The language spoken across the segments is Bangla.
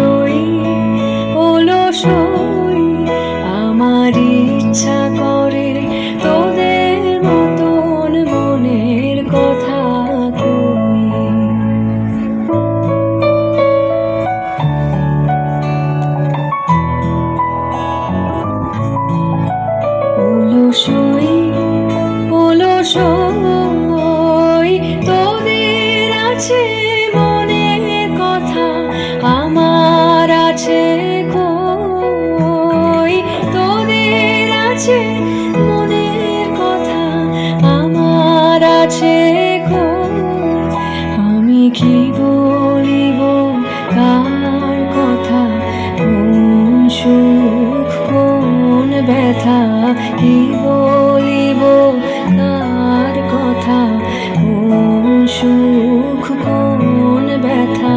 অলসই অলসই আমার ইচ্ছা করে তোদের মতন মনের কথা কই। অলসই অলসই তোদের আছে মনের কথা, আমার আছে কই। তোদের আছে মনের কথা, আমার আছে কই। আমি কি বলিব কার কথা, কোন সুখ কোন ব্যথা, কি বলিব কার কথা, কোন সুখ কোন ব্যথা।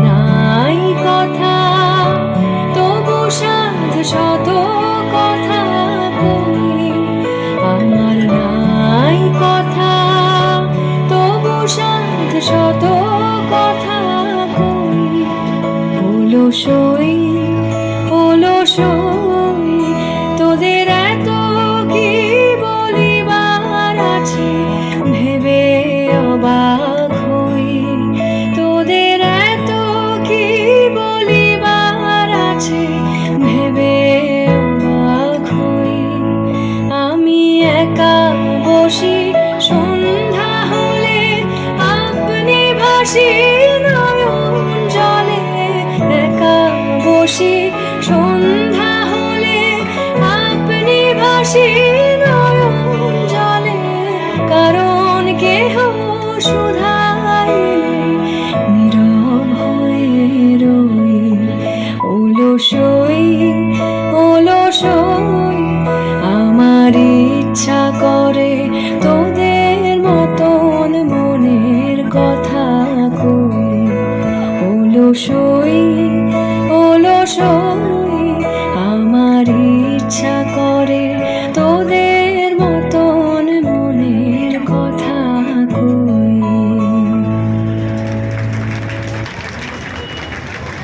নাই কথা তবু সাধ শত কথা কই, আমার নাই কথা তবু সাধ শত কথা কই। অলসই অলসই তোদের এত কি বলিবার আছে, ভেবে অবাক হই। তোদের এত কি বলিবার আছে, ভেবে অবাক হই। আমি একা বসি সন্ধ্যা হলে, আপনি ভাসি নয়ন জলে। একা বসি সন্ধ্যা হলে, আপনি ভাসি নয়ন জলে। কারণ কেহ শুধাইলে নীরব হয়ে রই। অলসই অলসই আমার ইচ্ছা করে তোদের মতন মনের কথা কই। অলসই অলসই আমার ইচ্ছা